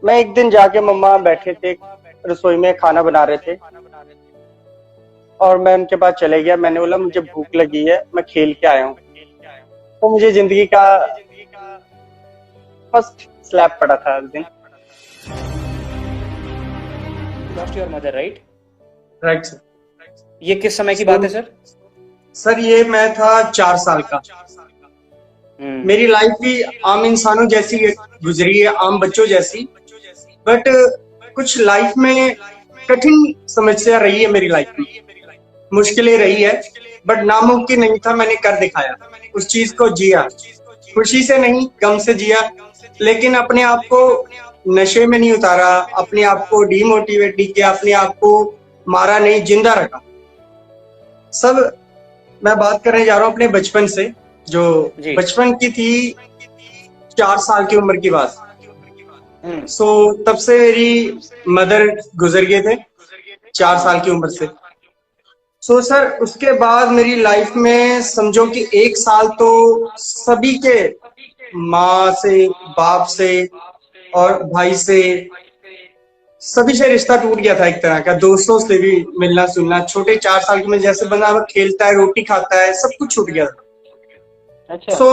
मैं एक दिन जाके मम्मा बैठे थे रसोई में खाना बना रहे थे और मैं उनके पास चले गया। मैंने बोला मुझे भूख लगी है, मैं खेल के आया हूँ। तो मुझे जिंदगी का फर्स्ट स्लैप पड़ा था उस दिन। Lost your mother, right? Right sir. ये किस समय की सो बात है सर? सर ये मैं था 4 साल का। हम्म। मेरी लाइफ भी आम इंसानों जैसी गुजरी है, आम बच्चों जैसी। बट कुछ लाइफ में कठिन समस्या रही है मेरी लाइफ में, मुश्किलें रही है। बट नामुमकिन नहीं था, मैंने कर दिखाया। उस चीज को जिया, खुशी से नहीं गम से जिया। लेकिन अपने आप को नशे में नहीं उतारा, अपने आप को डीमोटिवेट नहीं किया, अपने आप को मारा नहीं, जिंदा रखा। सब मैं बात करने जा रहा हूँ अपने बचपन से, जो जी। बचपन की थी, 4 साल की उम्र की बात। हम्म। सो तब से मेरी मदर गुजर गए थे 4 साल की उम्र से। सो सर उसके बाद मेरी लाइफ में समझो कि 1 साल तो सभी के, माँ से, बाप से और भाई से, सभी से रिश्ता टूट गया था। एक तरह का दोस्तों से भी मिलना सुनना, छोटे 4 साल की में जैसे बंदा खेलता है, रोटी खाता है, सब कुछ छूट गया था। अच्छा। सो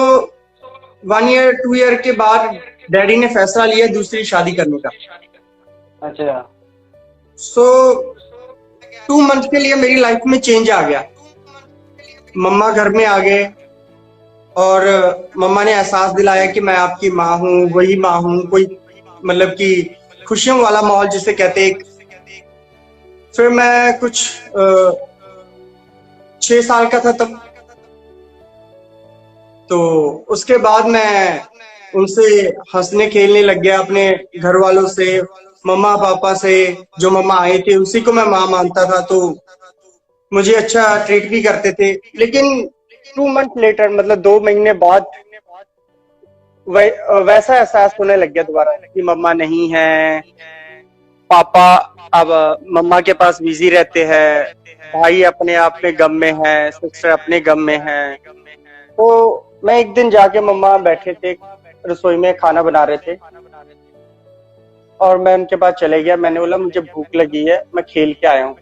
1 ईयर 2 ईयर के बाद डैडी ने फैसला लिया दूसरी शादी करने का। अच्छा। सो 2 मंथ के लिए मेरी लाइफ में चेंज आ गया। मम्मा घर में आ गए और मम्मा ने एहसास दिलाया कि मैं आपकी माँ हूँ, वही माँ हूँ। कोई मतलब कि खुशियों वाला माहौल जिसे कहते हैं। फिर मैं कुछ 6 साल का था तब। तो उसके बाद मैं उनसे हंसने खेलने लग गया, अपने घर वालों से, मम्मा पापा से। जो मम्मा आए थे उसी को मैं माँ मानता था, तो मुझे अच्छा ट्रीट भी करते थे। लेकिन 2 मंथ लेटर, मतलब 2 महीने बाद वैसा एहसास होने लग गया दोबारा कि मम्मा नहीं है। पापा अब मम्मा के पास बिजी रहते हैं, भाई अपने आप में गम में है, सिस्टर अपने गम में है। तो मैं एक दिन जाके, मम्मा बैठे थे रसोई में खाना बना रहे थे और मैं उनके पास चले गया। मैंने बोला मुझे भूख लगी है, मैं खेल के आया हूँ।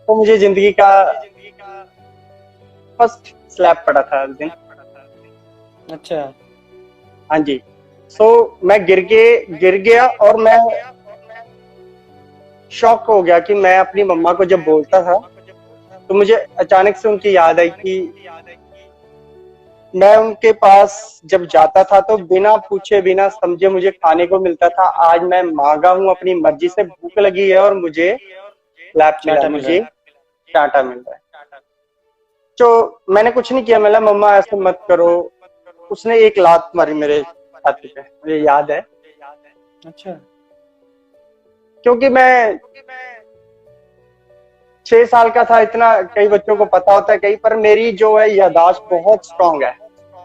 तो मुझे जिंदगी का फर्स्ट स्लैप पड़ा था उस दिन। अच्छा। हाँ जी। सो मैं गिर गया और मैं शॉक हो गया कि मैं अपनी मम्मा को जब बोलता था तो मुझे अचानक से उनकी याद आई कि मैं उनके पास जब जाता था तो बिना पूछे बिना समझे मुझे खाने को मिलता था। आज मैं मांगा हूँ अपनी मर्जी से, भूख लगी है और मुझे लैप मिला, चाटा मिल रहा मुझे है। चांटा मिल रहा है। तो मैंने कुछ नहीं किया, मैं बोला मम्मा ऐसे मत करो। उसने एक लात मारी मेरे छाती पे, मुझे याद है। अच्छा। क्योंकि मैं 6 साल का था। इतना कई बच्चों को पता होता है कई, पर मेरी जो है याददाश्त बहुत स्ट्रांग है।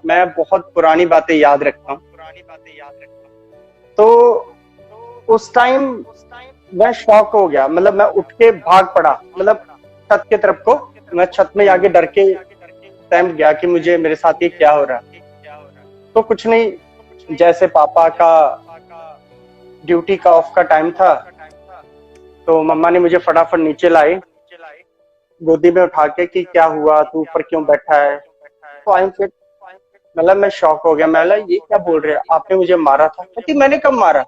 मैं बहुत पुरानी बातें याद रखता हूँ। तो उस टाइम मैं शॉक हो गया, मतलब मैं उठ के भाग पड़ा, मतलब छत की तरफ को। मैं छत में जाके डर के सहम गया कि मुझे, मेरे साथ ये क्या हो रहा है। तो कुछ नहीं, जैसे पापा का ड्यूटी का ऑफ का टाइम था, तो मम्मा ने मुझे फटाफट नीचे लाए, गोदी में उठा के कि क्या हुआ, तू ऊपर क्यों बैठा है। तो आई एम फिट, मतलब मैं शॉक हो गया। मैं बोला ये क्या बोल रहे हैं, आपने मुझे मारा था? कहती मैंने कब मारा।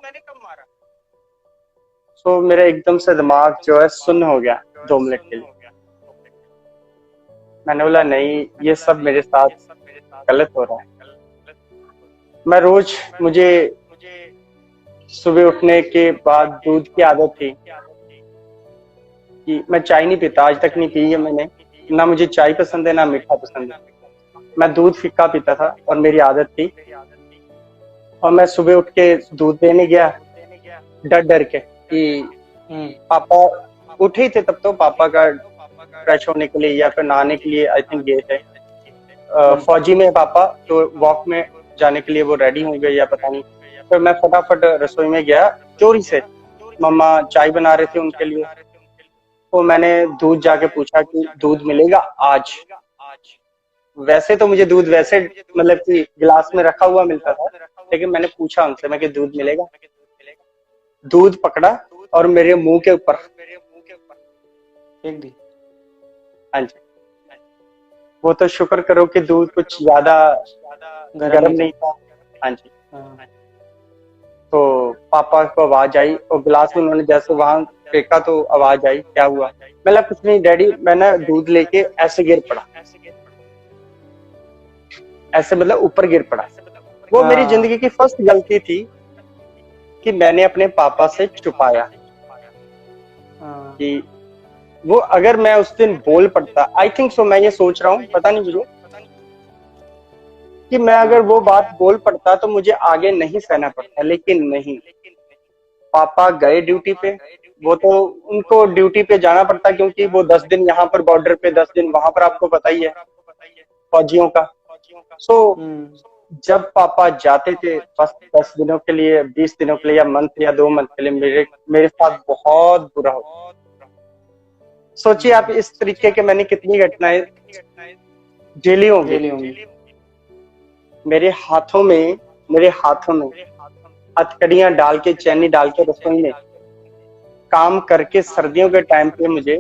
सो मेरा एकदम से दिमाग जो है सुन्न हो गया 2 मिनट के लिए। मैंने बोला नहीं, ये सब मेरे साथ गलत हो रहा है। मैं रोज, मुझे सुबह उठने के बाद दूध की आदत थी कि मैं चाय नहीं पीता, आज तक नहीं पी है मैंने। ना मुझे चाय पसंद है, ना मीठा पसंद है। मैं दूध फीका पीता था और मेरी आदत थी। और मैं सुबह उठ के दूध देने गया, डर डर के कि हम्म। पापा उठे ही थे तब। तो पापा का फ्रेश होने के लिए या फिर नहाने के लिए आई थिंक गए थे। हम्म। फौजी में पापा, तो वॉक में जाने के लिए वो रेडी हो गए या पता नहीं। फिर मैं फटाफट रसोई में गया चोरी से। मम्मा चाय बना रहे थे उनके लिए। तो मैंने दूध जाके पूछा कि दूध मिलेगा आज। वैसे तो मुझे दूध वैसे मतलब कि गिलास में रखा हुआ मिलता था, लेकिन मैंने पूछा उनसे मैं कि दूध मिलेगा। दूध पकड़ा और मेरे मुंह के ऊपर फेंक दी। हाँ जी। वो तो शुक्र करो कि दूध कुछ ज्यादा गर्म नहीं था। हाँ जी। हाँ। तो पापा को आवाज आई और गिलास में उन्होंने जैसे वहां फेंका तो आवाज आई, क्या हुआ? मैं कुछ नहीं डैडी, मैं ना दूध लेके ऐसे गिर पड़ा, ऐसे मतलब ऊपर गिर पड़ा। वो मेरी जिंदगी की फर्स्ट गलती थी कि मैंने अपने पापा से छुपाया कि वो अगर मैं उस दिन बोल पड़ता, आई थिंक सो, मैं ये सोच रहा हूँ, पता नहीं मुझे, कि मैं अगर वो बात बोल पड़ता तो मुझे आगे नहीं सहना पड़ता। लेकिन नहीं, पापा गए ड्यूटी पे, वो तो उनको ड्यूटी पे जाना पड़ता क्योंकि वो 10 दिन यहाँ पर बॉर्डर पे, 10 दिन वहां पर, आपको पता ही है फौजियों का। सो जब पापा जाते थे बस 10 दिनों के लिए, 20 दिनों के लिए, या मंथ या 2 मंथ के लिए, मेरे साथ बहुत बुरा होता। सोचिए आप, इस तरीके के मैंने कितनी घटनाएं झेली होंगी। मेरे हाथों में हथकड़ियां डाल के, चैनी डाल के रसोई में काम करके सर्दियों के टाइम पे मुझे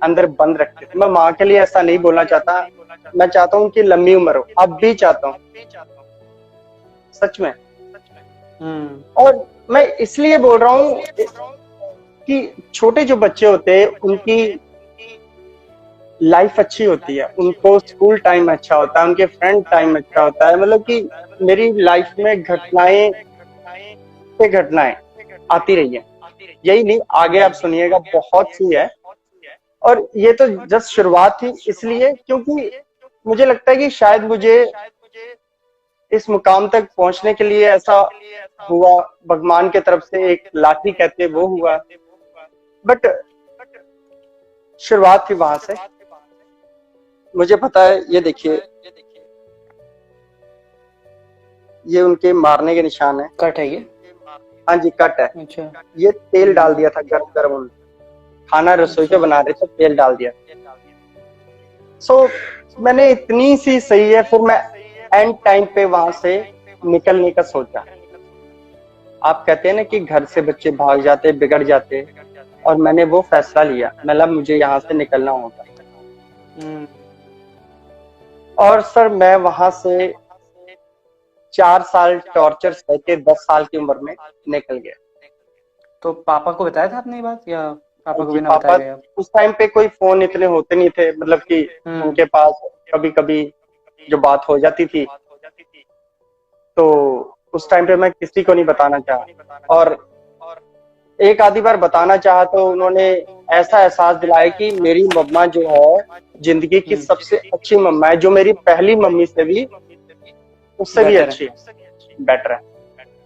अंदर बंद रखते थे। मैं माँ के लिए ऐसा नहीं बोलना चाहता, मैं चाहता हूँ कि लंबी उम्र हो, अब भी चाहता हूँ सच में। और मैं इसलिए बोल रहा हूँ कि छोटे जो बच्चे होते हैं उनकी लाइफ अच्छी होती है, उनको स्कूल टाइम अच्छा होता है, उनके फ्रेंड टाइम अच्छा होता है। मतलब कि मेरी लाइफ में घटनाएं पे घटनाएं आती रही है, यही नहीं, आगे आप सुनिएगा बहुत सी है। और ये तो जस्ट शुरुआत थी, इसलिए क्योंकि मुझे लगता है कि शायद मुझे इस मुकाम तक पहुंचने के लिए ऐसा हुआ, भगवान की तरफ से एक लाठी कहते वो हुआ, बट शुरुआत थी वहां से। मुझे पता है, ये देखिए, ये उनके मारने के निशान है। कट है ये? हाँ जी, कट है। अच्छा। ये तेल डाल दिया था गरम गरम, उन्होंने खाना रसोई पे बना रहे थे, तेल डाल दिया। सो मैंने इतनी सी सही है, फिर मैं एंड टाइम पे वहां से निकलने का सोचा। आप कहते हैं ना कि घर से बच्चे भाग जाते, बिगड़ जाते, और मैंने वो फैसला लिया, मतलब मुझे यहाँ से निकलना होगा। और सर मैं वहां से 4 साल टॉर्चर सह के 10 साल की उम्र में निकल गया। तो पापा को बताया था आपने ये बात, या पापा को बिना पापा, बताए गए? उस टाइम पे कोई फोन इतने होते नहीं थे, मतलब कि उनके पास कभी कभी जो बात हो जाती थी तो उस टाइम पे मैं किसी को नहीं बताना चाहा, और एक आधी बार बताना चाहा तो उन्होंने ऐसा एहसास दिलाया कि मेरी मम्मा जो है जिंदगी की सबसे अच्छी मम्मा है, जो मेरी पहली मम्मी से भी, उससे भी अच्छी है, बेटर है।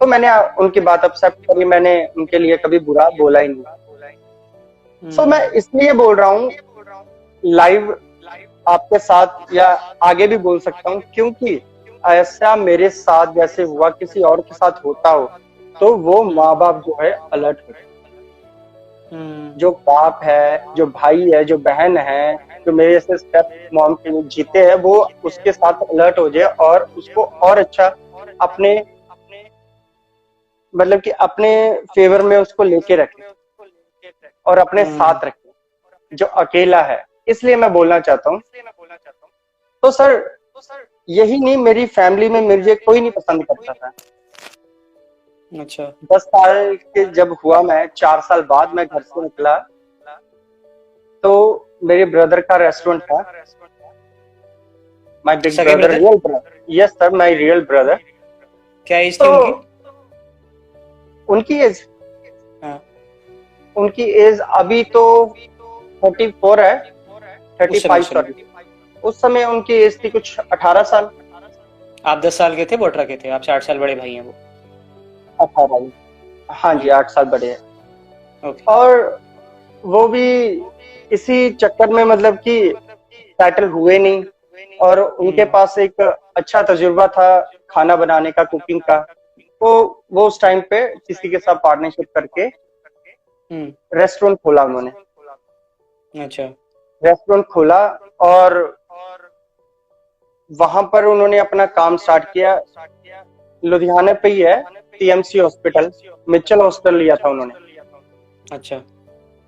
तो मैंने उनकी बात एक्सेप्ट करी, मैंने उनके लिए कभी बुरा बोला ही नहीं। सो मैं इसलिए बोल रहा हूँ लाइव आपके साथ, या आगे भी बोल सकता हूँ, क्योंकि ऐसा मेरे साथ जैसे हुआ किसी और के साथ होता हो तो वो माँ बाप जो है अलर्ट होते, जो बाप है, जो भाई है, जो बहन है, जो मेरे से स्टेप मॉम के जीते हैं, वो उसके साथ अलर्ट हो जाए और उसको और अच्छा अपने, मतलब कि अपने फेवर में उसको लेके रखे और अपने साथ रखे जो अकेला है। इसलिए मैं बोलना चाहता हूँ। तो सर यही नहीं, मेरी फैमिली में मुझे कोई नहीं पसंद करता था। अच्छा। 10 साल के जब हुआ, मैं 4 साल बाद मैं घर से निकला, तो मेरे ब्रदर का रेस्टोरेंट था। My big brother, real brother, yes sir, my real brother. क्या एज थी उनकी एज? उनकी एज अभी तो 34 है, 35 सॉरी। उस समय उनकी एज थी कुछ 18 साल। आप 10 साल के थे, बोटरा के थे, आपसे 8 साल बड़े भाई हैं वो। 18, हाँ जी, 8 साल बड़े हैं। और वो भी इसी चक्कर में, मतलब कि सेटल हुए नहीं, और उनके पास एक अच्छा तजुर्बा था खाना बनाने का, कुकिंग का, तो वो उस टाइम पे किसी के साथ पार्टनरशिप करके रेस्टोरेंट खोला उन्होंने। अच्छा। रेस्टोरेंट खोला और वहां पर उन्होंने अपना काम स्टार्ट किया। लुधियाना पे ही है, टीएमसी हॉस्पिटल, मित्तल हॉस्पिटल लिया था उन्होंने। अच्छा।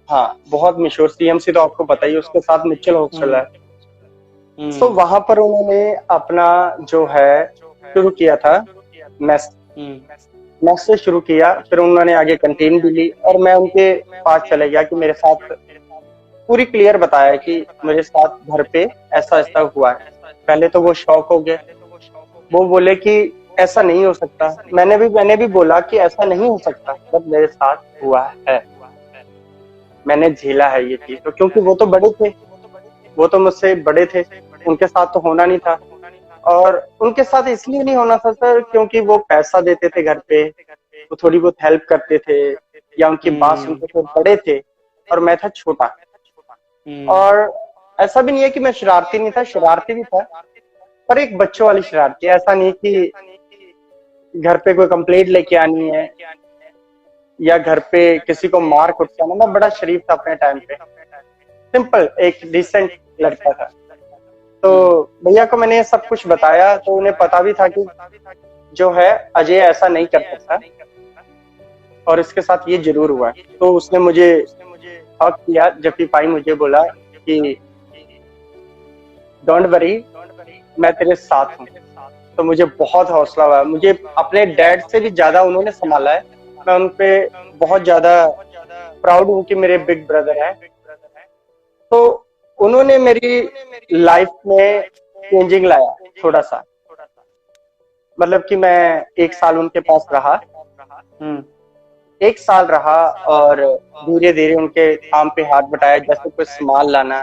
हाँ, बहुत मशहूर, सीएमसी तो आपको पता ही है, उसके साथ मित्तल हॉस्पिटल है। तो हम्म। वहां पर उन्होंने अपना जो है शुरू किया था, मेस मेस से शुरू किया। फिर उन्होंने आगे कैंटीन भी ली और मैं उनके पास चले गया कि मेरे साथ पूरी क्लियर बताया कि मेरे साथ घर पे ऐसा ऐसा हुआ है। पहले तो वो शॉक हो गए, वो बोले कि ऐसा नहीं हो सकता। मैंने भी बोला कि ऐसा नहीं हो सकता, बट मेरे साथ हुआ है, मैंने झेला है ये चीज। तो क्योंकि वो तो बड़े थे, वो तो मुझसे बड़े थे, उनके साथ तो होना नहीं था। और उनके साथ इसलिए नहीं होना था सर, क्योंकि वो पैसा देते थे घर पे, वो थोड़ी बहुत हेल्प करते थे या उनकी बात सुनते थे, बड़े थे और मैं था छोटा। और ऐसा भी नहीं है कि मैं शरारती नहीं था, शरारती भी था, पर एक बच्चों वाली शरारती। ऐसा नहीं कि घर पे कोई कंप्लेंट लेके आनी है या घर पे किसी को मार कुट के आना। मैं बड़ा शरीफ था अपने टाइम पे, सिंपल एक डिसेंट लड़का था। तो भैया को मैंने सब कुछ बताया, तो उन्हें पता भी था कि जो है अजय ऐसा नहीं कर सकता और इसके साथ ये जरूर हुआ है। तो उसने मुझे हक किया, जबकि पाई मुझे बोला कि डोंट वरी, मैं तेरे साथ हूँ। तो मुझे बहुत हौसला हुआ। मुझे अपने डैड से भी ज्यादा उन्होंने संभाला है। मैं उन पे बहुत ज्यादा प्राउड हूँ कि मेरे बिग ब्रदर है। तो उन्होंने मेरी लाइफ में चेंजिंग लाया थोड़ा सा। मतलब कि मैं 1 साल उनके पास रहा, 1 साल रहा और धीरे धीरे उनके काम पे हाथ बटाया, जैसे कुछ सामान लाना,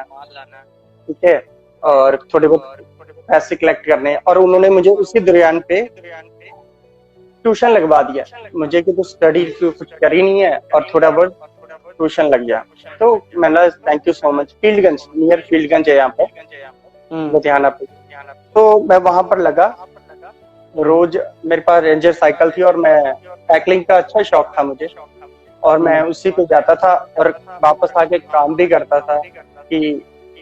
ठीक है, और थोड़े बहुत पैसे कलेक्ट करने। और उन्होंने मुझे उसी दरमियान पे ट्यूशन लगवा दिया मुझे कि तू स्टडी कुछ कर ही नहीं है और थोड़ा बहुत ट्यूशन लग गया। तो मैंने thank you so much. Field Ganj, near Field Ganj है यहाँ पे, लुधियाना पे। तो मैं वहां पर लगा। रोज मेरे पास रेंजर साइकिल थी और मैं साइकिलिंग का अच्छा शौक था मुझे, और मैं उसी पे जाता था और वापस आके काम भी करता था कि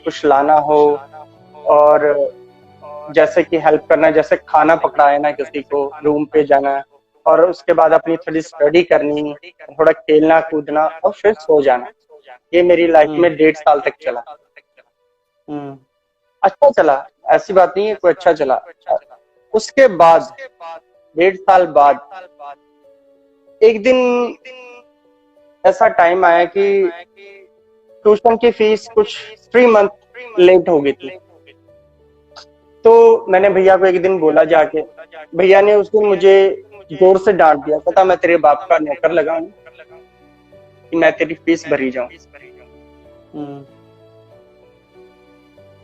कुछ लाना हो और जैसे कि हेल्प करना, जैसे खाना पकड़ाया ना किसी को, रूम पे जाना और उसके बाद अपनी थोड़ी स्टडी करनी, थोड़ा खेलना कूदना और फिर सो जाना। ये मेरी लाइफ में 1.5 साल तक चला। अच्छा चला, ऐसी बात नहीं है, कोई अच्छा चला। उसके बाद 1.5 साल बाद एक दिन ऐसा टाइम आया कि ट्यूशन की फीस कुछ 3 मंथ लेट हो गई थी। तो मैंने भैया को एक दिन बोला जाके, भैया ने उस दिन मुझे जोर से डांट दिया, पता मैं तेरे बाप का नौकर लगा हूं कि मैं तेरी फीस भरी जाऊं।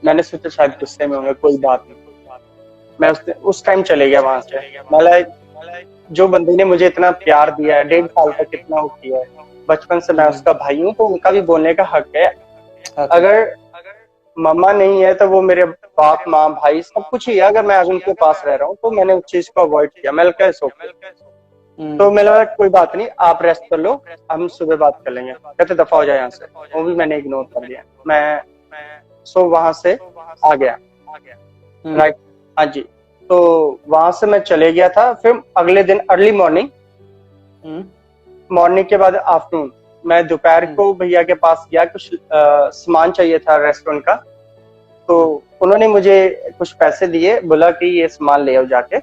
मैंने सोचा शायद गुस्से में होंगे, कोई बात नहीं। मैं उस टाइम चले गया वहां से। मतलब जो बंदे ने मुझे इतना प्यार दिया है, 1.5 साल तक इतना हो किया है, बचपन से मैं उसका भाई हूँ, तो उनका भी बोलने का हक है। अगर मम्मा नहीं है तो वो मेरे बाप माँ भाई सब कुछ ही है। अगर मैं उनके पास रह रहा हूँ तो मैंने उस चीज को अवॉइड किया। मैं कैसे तो मैंने बोला कोई बात नहीं, आप रेस्ट कर लो, हम सुबह बात कर लेंगे। कहते दफा हो जाए यहाँ से, वो भी मैंने इग्नोर कर दिया। मैं वहां से आ गया। राइट, हाँ जी। तो वहां से मैं चले गया था। फिर अगले दिन अर्ली मॉर्निंग, मॉर्निंग के बाद आफ्टरनून, मैं दोपहर को भैया के पास गया। कुछ सामान चाहिए था रेस्टोरेंट का, तो उन्होंने मुझे कुछ पैसे दिए, बोला कि ये सामान ले आओ जाके।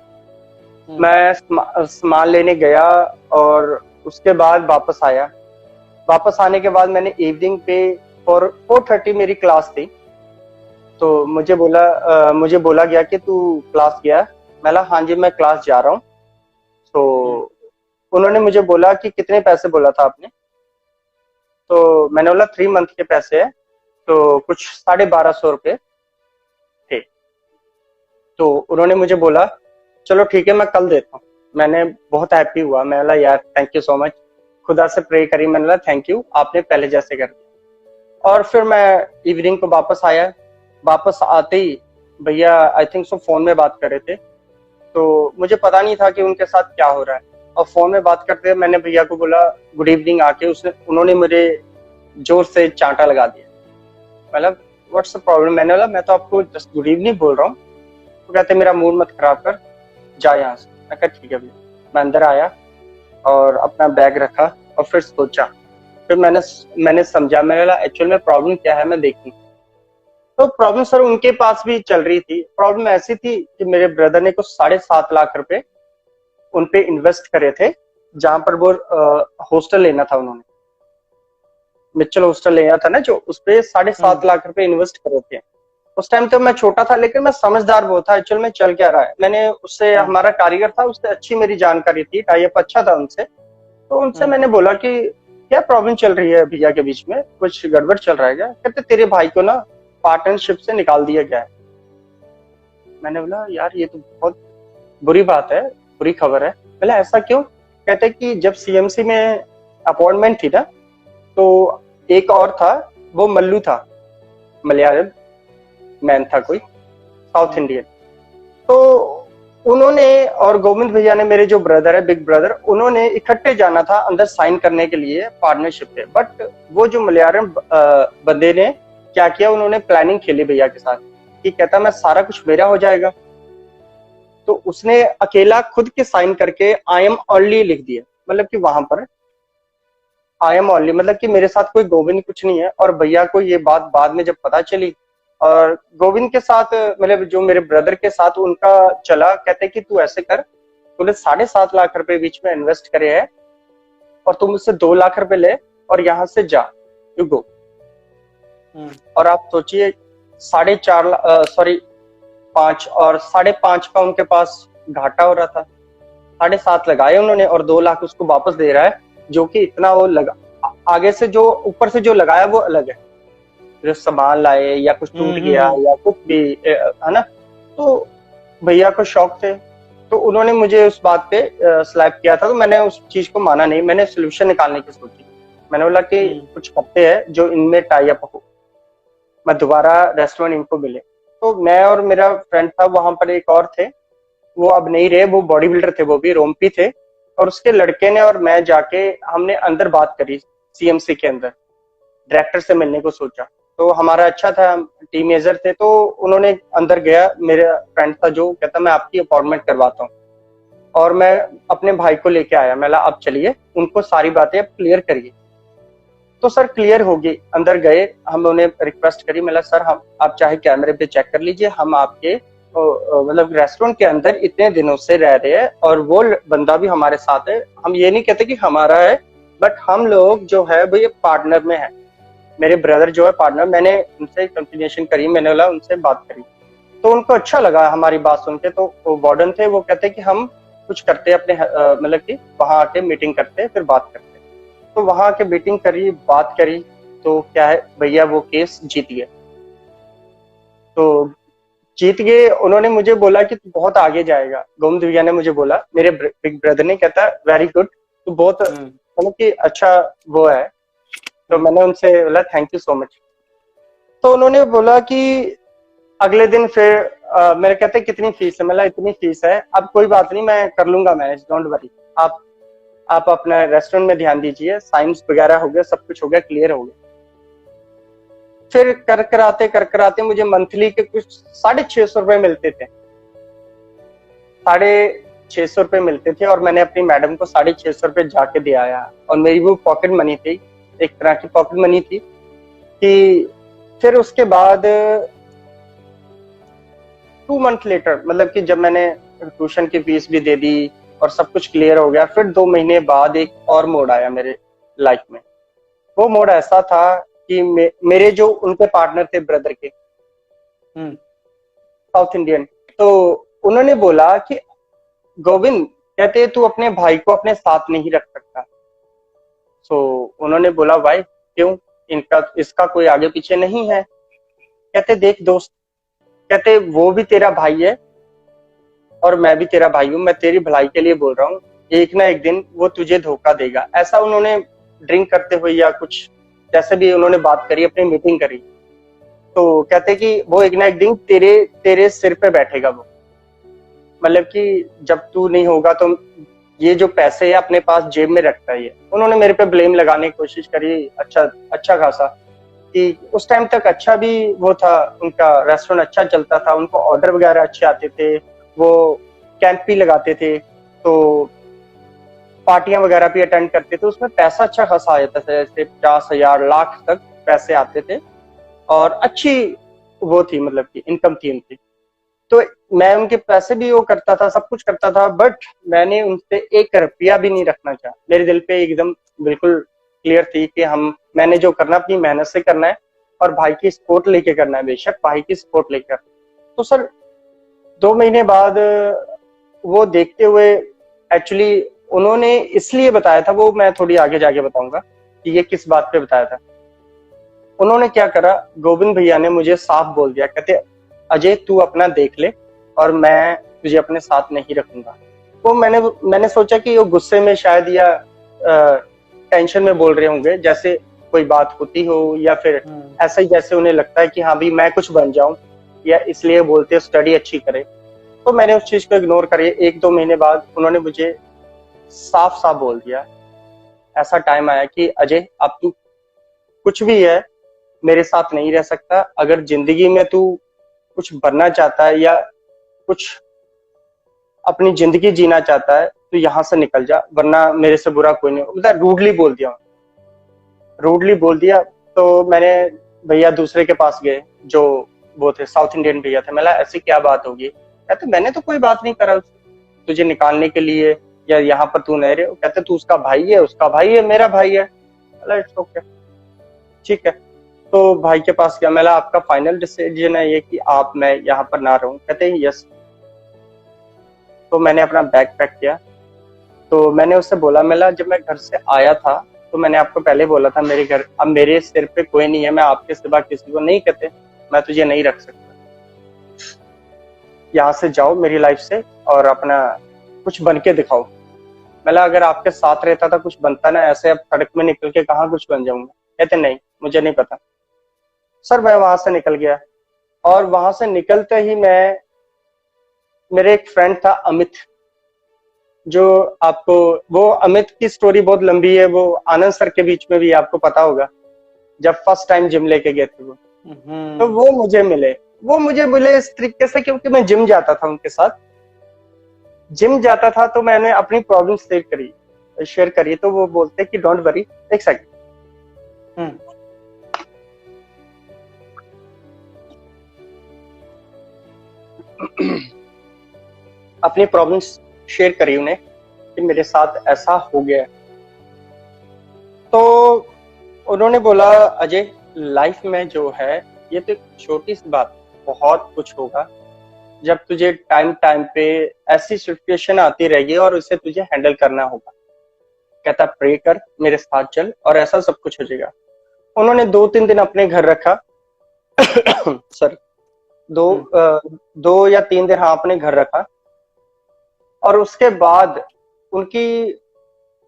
मैं सामान लेने गया और उसके बाद वापस आया। वापस आने के बाद मैंने इवनिंग पे 4:30 मेरी क्लास थी। तो मुझे बोला गया कि तू क्लास गया। मैं बोला हाँ जी मैं क्लास जा रहा हूँ। तो उन्होंने मुझे बोला कि कितने पैसे बोला था आपने। तो मैंने बोला 3 मंथ के पैसे है, तो कुछ 1250 रुपये थे। तो उन्होंने मुझे बोला चलो ठीक है मैं कल देता हूँ। मैंने बहुत हैप्पी हुआ। मैं बोला यार थैंक यू सो मच, खुदा से प्रे करी। मैंने बोला थैंक यू, आपने पहले जैसे कर दिया। और फिर मैं इवनिंग को वापस आया। वापस आते ही भैया आई थिंक सो फोन में बात कर रहे थे, तो मुझे पता नहीं था कि उनके साथ क्या हो रहा है। और फोन में बात करते मैंने भैया को बोला गुड इवनिंग आके, उन्होंने मुझे जोर से चांटा लगा दिया। मतलब व्हाट्स द प्रॉब्लम। मैंने बोला मैं तो आपको जस्ट गुड इवनिंग बोल रहा हूँ। तो कहते मेरा मूड मत खराब कर, जा यहाँ से। मैं कहा ठीक है भैया। मैं अंदर आया, और अपना बैग रखा और फिर सोचा। फिर मैंने समझा, मैंने बोला एक्चुअल में प्रॉब्लम क्या है, मैं देखूं। तो प्रॉब्लम सर उनके पास भी चल रही थी। प्रॉब्लम ऐसी थी कि मेरे ब्रदर ने कुछ 7.5 लाख रुपए उन पे इन्वेस्ट करे थे, जहां पर वो हॉस्टल लेना था उन्होंने, मित्चल हॉस्टल लेना था ना, जो उस पे 7.5 लाख रुपए इन्वेस्ट करे थे। उस टाइम तो मैं छोटा था, लेकिन मैं समझदार वो था एक्चुअल में चल क्या रहा है। मैंने उससे, हमारा कारीगर था, उससे अच्छी मेरी जानकारी थी, टाई अप अच्छा था उनसे। तो उनसे मैंने बोला कि क्या प्रॉब्लम चल रही है भैया के बीच में, कुछ गड़बड़ चल रहा है क्या? कहते तेरे भाई को ना पार्टनरशिप से निकाल दिया गया है। मैंने बोला यार ये तो बहुत बुरी बात है, बुरी खबर है। बोला ऐसा क्यों? कहते कि जब सीएमसी में अपॉइंटमेंट थी ना, तो एक और था, वो मल्लू था, मलयालम मैन था कोई, साउथ इंडियन। तो उन्होंने और गोविंद भैया ने, मेरे जो ब्रदर है, बिग ब्रदर, उन्होंने इकट्ठे जाना था अंदर साइन करने के लिए पार्टनरशिप पे। बट वो जो मलयालम बंदे ने क्या किया, उन्होंने प्लानिंग खेली भैया के साथ कि कहता मैं सारा कुछ मेरा हो जाएगा। तो उसने अकेला खुद के साइन करके आई एम ओनली लिख दिया, मतलब कि वहां पर आई एम ओनली, मतलब कि मेरे साथ कोई गोविंद कुछ नहीं है। और भैया को ये बात बाद में जब पता चली, और गोविंद के साथ, मतलब जो मेरे ब्रदर के साथ उनका चला, कहते कि तू ऐसे कर, तूने 7.5 लाख रुपए बीच में इन्वेस्ट करे हैं, और तुम मुझसे 2 लाख रुपए ले और यहाँ से जा, यू गो। और आप सोचिए, 4.5 सॉरी 5 और 5.5 का उनके पास घाटा हो रहा था। 7.5 लगाए उन्होंने और 2 लाख उसको वापस दे रहा है, जो कि इतना वो लगा, आगे से जो ऊपर से जो लगाया वो अलग है, जो सामान लाए या कुछ टूट गया या कुछ भी, है ना। तो भैया को शौक थे, तो उन्होंने मुझे उस बात पे स्लैप किया था। तो मैंने उस चीज को माना नहीं, मैंने सोल्यूशन निकालने की सोची। मैंने बोला कि कुछ करते हैं जो इनमें टाई अप हो, मैं दोबारा रेस्टोरेंट इनको मिले। तो मैं और मेरा फ्रेंड था वहां पर, एक और थे, वो अब नहीं रहे, वो बॉडी बिल्डर थे, वो भी रोम्पी थे। और उसके लड़के ने और मैं जाके हमने अंदर बात करी, सीएमसी के अंदर डायरेक्टर से मिलने को सोचा। तो हमारा अच्छा था, हम टीनेजर थे, तो उन्होंने अंदर गया, मेरा फ्रेंड था जो कहता मैं आपकी अपॉइंटमेंट करवाता हूँ, और मैं अपने भाई को लेके आया। मैं आप चलिए, उनको सारी बातें आप क्लियर करिए। तो सर क्लियर होगी, अंदर गए, हम उन्हें रिक्वेस्ट करी, मतलब सर हम, आप चाहे कैमरे पे चेक कर लीजिए, हम आपके मतलब रेस्टोरेंट के अंदर इतने दिनों से रह रहे हैं, और वो बंदा भी हमारे साथ है। हम ये नहीं कहते कि हमारा है, बट हम लोग जो है वो ये पार्टनर में है, मेरे ब्रदर जो है पार्टनर। मैंने उनसे कंटिन्यूएशन करी, मैंने बोला उनसे बात करी, तो उनको अच्छा लगा हमारी बात सुन के। तो वो वार्डन थे, वो कहते कि हम कुछ करते अपने, मतलब कि वहां आके मीटिंग करते फिर बात करते। तो वहां आके मीटिंग करी, बात करी, तो क्या है भैया वो केस जीत गए। तो जीत गए, उन्होंने मुझे बोला कि तू बहुत आगे जाएगा। गोविंद भैया ने मुझे बोला, मेरे बिग ब्रदर ने, कहता वेरी गुड, तू बहुत मतलब कि अच्छा वो है। तो मैंने उनसे बोला थैंक यू सो मच। तो उन्होंने बोला कि अगले दिन फिर मेरे कहते कितनी फीस है, मतलब इतनी फीस है, अब कोई बात नहीं, मैं कर लूंगा मैनेज, डोंट वरी, आप अपना रेस्टोरेंट में ध्यान दीजिए। साइंस वगैरह हो गया, सब कुछ हो गया, क्लियर हो गया। फिर कर कराते मुझे मंथली के कुछ 650 रुपए मिलते थे, 650 रुपए मिलते थे। और मैंने अपनी मैडम को 650 रुपए जाके दे आया, और मेरी वो पॉकेट मनी थी, एक तरह की पॉकेट मनी थी। कि फिर उसके बाद 2 मंथ लेटर, मतलब कि जब मैंने ट्यूशन की फीस भी दे दी और सब कुछ क्लियर हो गया, फिर 2 महीने बाद एक और मोड़ आया मेरे लाइफ में। वो मोड़ ऐसा था कि मेरे जो उनके पार्टनर थे ब्रदर के, साउथ इंडियन, तो उन्होंने बोला कि गोविंद, कहते तू अपने भाई को अपने साथ नहीं रख सकता। तो उन्होंने बोला भाई क्यों, इसका कोई आगे पीछे नहीं है। कहते देख दोस्त, कहते वो भी तेरा भाई है और मैं भी तेरा भाई हूं, मैं तेरी भलाई के लिए बोल रहा हूँ, एक ना एक दिन वो तुझे धोखा देगा। ऐसा उन्होंने ड्रिंक करते हुए या कुछ जैसे भी उन्होंने बात करी, अपनी मीटिंग करी। तो कहते कि वो एक ना एक दिन तेरे सिर पे बैठेगा वो, मतलब कि जब तू नहीं होगा तो ये जो पैसे है अपने पास जेब में रखता ही है। उन्होंने मेरे पे ब्लेम लगाने की कोशिश करी, अच्छा खासा, कि उस टाइम तक अच्छा भी वो था, उनका रेस्टोरेंट अच्छा चलता था, उनको ऑर्डर वगैरह अच्छे आते थे, वो कैंप भी लगाते थे। तो पार्टियां वगैरह भी अटेंड करते थे, उसमें पैसा अच्छा खासा आ जाता था, जैसे 50,000 लाख तक पैसे आते थे और अच्छी वो थी, मतलब की इनकम थी उनकी। तो मैं उनके पैसे भी वो करता था, सब कुछ करता था, बट मैंने उनसे 1 रुपया भी नहीं रखना चाहा। मेरे दिल पे एकदम बिल्कुल क्लियर थी कि मैंने जो करना अपनी मेहनत से करना है और भाई की सपोर्ट लेके करना है, बेशक भाई की सपोर्ट लेकर। तो सर 2 महीने बाद वो देखते हुए, एक्चुअली उन्होंने इसलिए बताया था, वो मैं थोड़ी आगे जाके बताऊंगा कि ये किस बात पे बताया था। उन्होंने क्या करा, गोविंद भैया ने मुझे साफ बोल दिया, कहते अजय तू अपना देख ले और मैं तुझे अपने साथ नहीं रखूंगा। वो मैंने सोचा कि वो गुस्से में शायद या टेंशन में बोल रहे होंगे, जैसे कोई बात होती हो, या फिर ऐसा ही जैसे उन्हें लगता है कि हाँ भी मैं कुछ बन जाऊं, या इसलिए बोलते स्टडी अच्छी करे। तो मैंने उस चीज को इग्नोर करिए। 1-2 महीने बाद उन्होंने मुझे साफ साफ बोल दिया, ऐसा टाइम आया कि अजय अब तू कुछ भी है मेरे साथ नहीं रह सकता। अगर जिंदगी में तू कुछ बनना चाहता है या कुछ अपनी जिंदगी जीना चाहता है तो यहाँ से निकल जा, वरना मेरे से बुरा कोई नहीं। मतलब रूडली बोल दिया। तो मैंने भैया दूसरे के पास गए, जो वो थे साउथ इंडियन भैया थे। मैं ऐसी क्या बात होगी? कहते मैंने तो कोई बात नहीं करा तुझे निकालने के लिए, या यहाँ पर तू नहीं रहे। कहते तू उसका भाई है, उसका भाई है, मेरा भाई है। इट्स ओके, ठीक है। तो भाई के पास गया, मैं आपका फाइनल डिसीजन है ये कि आप मैं यहाँ पर ना रहूं? कहते हैं यस। तो मैंने अपना बैग पैक किया। तो मैंने उससे बोला, जब मैं घर से आया था तो मैंने आपको पहले बोला था मेरे घर अब मेरे सिर पे कोई नहीं है, मैं आपके सिवा किसी को नहीं, कहते मैं तुझे नहीं रख सकता, यहाँ से जाओ मेरी लाइफ से और अपना कुछ बन के दिखाओ। अगर आपके साथ रहता था कुछ बनता ना, ऐसे अब सड़क में निकल के कहाँ कुछ बन जाऊंगा। कहते नहीं, मुझे नहीं पता। सर मैं वहां से निकल गया, और वहां से निकलते ही मेरे एक फ्रेंड था अमित, जो आपको वो अमित की स्टोरी बहुत लंबी है, वो आनंद सर के बीच में भी आपको पता होगा, जब फर्स्ट टाइम जिम लेके गए थे वो। तो वो मुझे मिले इस तरीके से क्योंकि मैं जिम जाता था उनके साथ। जिम जाता था तो मैंने अपनी प्रॉब्लम शेयर करी। तो वो बोलते कि डोंट वरी, एक सेकंड। अपनी प्रॉब्लम्स शेयर करी उन्हें कि मेरे साथ ऐसा हो गया। तो उन्होंने बोला अजय लाइफ में जो है ये तो एक छोटी सी बात, बहुत कुछ होगा जब तुझे टाइम टाइम पे ऐसी सिचुएशन आती रहेगी और उसे तुझे हैंडल करना होगा। कहता प्रे कर, मेरे साथ चल और ऐसा सब कुछ हो जाएगा। उन्होंने 2-3 दिन अपने घर रखा सर 2 या 3 दिन हाँ अपने घर रखा। और उसके बाद उनकी,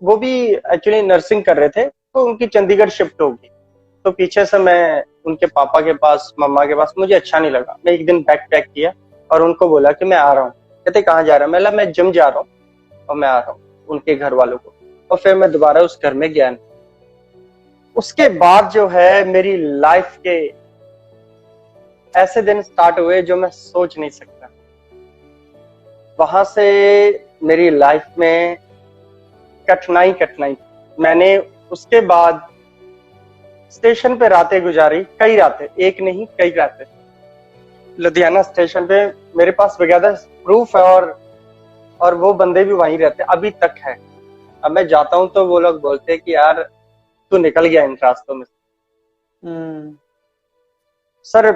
वो भी एक्चुअली नर्सिंग कर रहे थे, तो उनकी चंडीगढ़ शिफ्ट होगी। तो पीछे से मैं उनके पापा के पास, मम्मा के पास, मुझे अच्छा नहीं लगा। मैं एक दिन बैग पैक किया और उनको बोला कि मैं आ रहा हूँ। कहते कहाँ जा रहा हूँ? मैं जिम जा रहा हूँ और मैं आ रहा हूँ उनके घर वालों को। और फिर मैं दोबारा उस घर में गया नहीं। उसके बाद जो है मेरी लाइफ के ऐसे दिन स्टार्ट हुए जो मैं सोच नहीं सकता। वहां से मेरी लाइफ में कठिनाई। मैंने उसके बाद स्टेशन पे रातें गुजारी, कई रातें, एक नहीं कई रातें। लुधियाना स्टेशन पे मेरे पास बकायदा प्रूफ है, और वो बंदे भी वहीं रहते, अभी तक है। अब मैं जाता हूं तो वो लोग बोलते हैं कि यार तू निकल गया इन रास्तों में। सर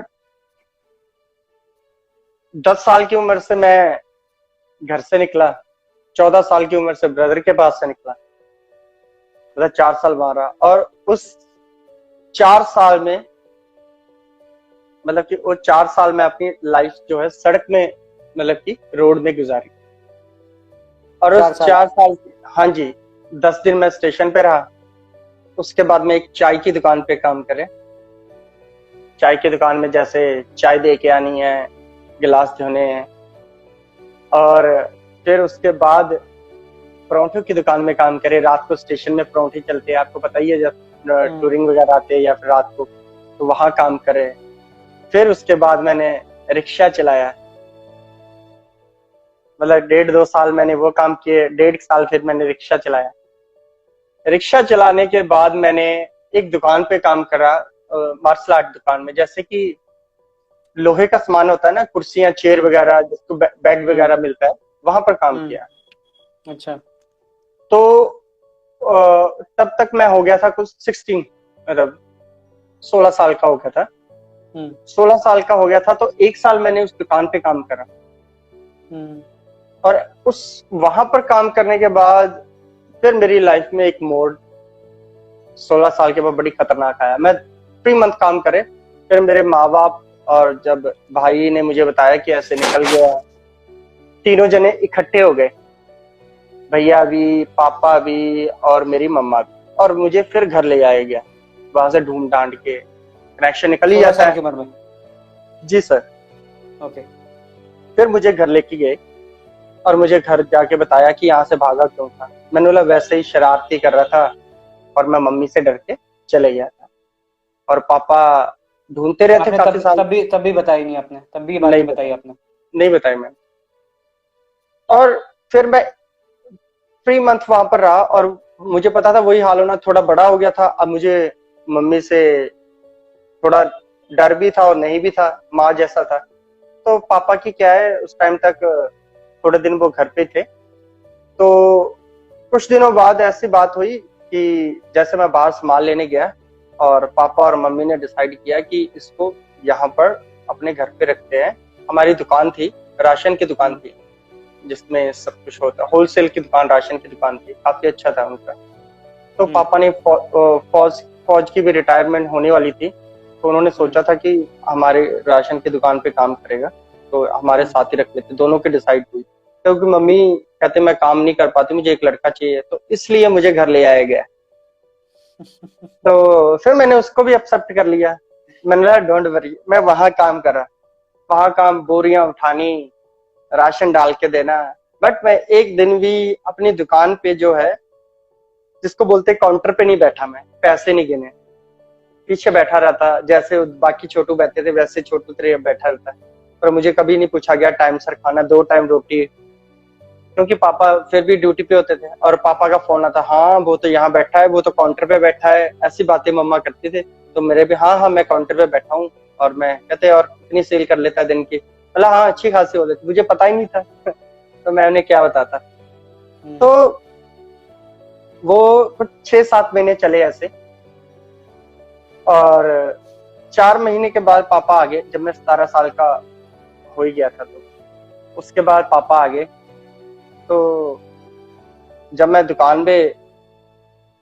10 साल की उम्र से मैं घर से निकला, 14 साल की उम्र से ब्रदर के पास से निकला, मतलब 4 साल वहां रहा। और उस 4 साल में, मतलब कि वो 4 साल में अपनी लाइफ जो है सड़क में, मतलब कि रोड में गुजारी। और उस 4 साल, हाँ जी, 10 दिन मैं स्टेशन पे रहा। उसके बाद मैं एक चाय की दुकान पे काम करे। चाय की दुकान में जैसे चाय दे के आनी है, गिलास धोने हैं। और फिर उसके बाद परोंठों की दुकान में काम करे। रात को स्टेशन में परोंठे चलते हैं, आपको पता ही है, जब टूरिंग वगैरह आते हैं या फिर रात को, तो वहां काम करे। फिर उसके बाद मैंने रिक्शा चलाया। मतलब 1.5-2 साल मैंने वो काम किए, 1.5 साल फिर मैंने रिक्शा चलाया। रिक्शा चलाने के बाद मैंने एक दुकान पे काम करा, मार्शल आर्ट दुकान में, जैसे कि लोहे का सामान होता है ना, कुर्सियां चेयर हम्म वगैरह, जिसको बेड हम्म वगैरह मिलता है, वहां पर काम हम्म। किया। अच्छा। तो तब तक मैं हो गया था कुछ 16, मतलब 16 साल का हो गया था। हम्म 16 साल का हो गया था तो 1 साल मैंने उस दुकान पे काम करा। हम्म और उस वहां पर काम करने के बाद फिर मेरी लाइफ में एक मोड़ 16 साल के बाद बड़ी खतरनाक आया। मैं 3 मंथ काम करे, फिर मेरे माँ बाप और जब भाई ने मुझे बताया कि ऐसे निकल गया, तीनों जने इकट्ठे हो गए, भैया भी, पापा भी और मेरी मम्मा भी, और मुझे फिर घर ले आया गया। वहां से ढूंढ ढांड के कनेक्शन निकल ही सोलह जाता साल है। की उम्र में? जी सर। ओके। फिर मुझे घर लेके गए और मुझे घर जाके बताया कि यहाँ से भागा क्यों था। मैंने बोला वैसे ही शरारती कर रहा था और मैं मम्मी से डर के चले गया था। और पापा ढूंढते रहे थे आपने काफी साल। तब भी बताई नहीं, आपने तब भी ये बात नहीं नहीं बताई बताया, आपने? नहीं बताया मैंने। और फिर मैं 3 मंथ वहां पर रहा और मुझे पता था वही हाल होना। थोड़ा बड़ा हो गया था, अब मुझे मम्मी से थोड़ा डर भी था और नहीं भी था, माँ जैसा था। तो पापा की क्या है, उस टाइम तक थोड़े दिन वो घर पे थे। तो कुछ दिनों बाद ऐसी बात हुई कि जैसे मैं बाहर सामान लेने गया और पापा और मम्मी ने डिसाइड किया कि इसको यहाँ पर अपने घर पे रखते हैं। हमारी दुकान थी, राशन की दुकान हम्म थी, जिसमें सब कुछ होता, होलसेल की दुकान, राशन की दुकान थी, काफी अच्छा था उनका। तो हम्म पापा ने फौज की भी रिटायरमेंट होने वाली थी, तो उन्होंने हम्म सोचा था कि हमारे राशन की दुकान पे काम करेगा, तो हमारे हम्म साथ ही रख लेते। दोनों की डिसाइड हुई, क्योंकि मम्मी कहते मैं काम नहीं कर पाती, मुझे एक लड़का चाहिए, तो इसलिए मुझे घर ले आया गया। तो फिर मैंने उसको भी एक्सेप्ट कर लिया। मैंने बोला डोंट वरी, मैं वहां काम करा, वहां काम, बोरियां उठानी, राशन डाल के देना। बट मैं एक दिन भी अपनी दुकान पे जो है, जिसको बोलते काउंटर पे नहीं बैठा, मैं पैसे नहीं गिने, पीछे बैठा रहता। जैसे बाकी छोटू बैठे थे वैसे छोटू तेरे बैठा रहता। पर मुझे कभी नहीं पूछा गया टाइम सर खाना, 2 टाइम रोटी, क्योंकि पापा फिर भी ड्यूटी पे होते थे। और पापा का फोन आता, हाँ वो तो यहाँ बैठा है, वो तो काउंटर पे बैठा है, ऐसी बातें मम्मा करती थे। तो मेरे भी, हाँ हाँ मैं काउंटर पे बैठा हूँ। और मैं कहते और कितनी सेल कर लेता है दिन की, बोला हाँ अच्छी खासी हो जाती, मुझे पता ही नहीं था। तो मैं उन्हें क्या बताता। हम्म तो वो कुछ 6-7 महीने चले ऐसे। और 4 महीने के बाद पापा आ गए, जब मैं 17 साल का हो ही गया था। तो उसके बाद पापा आ गए। तो जब मैं दुकान पे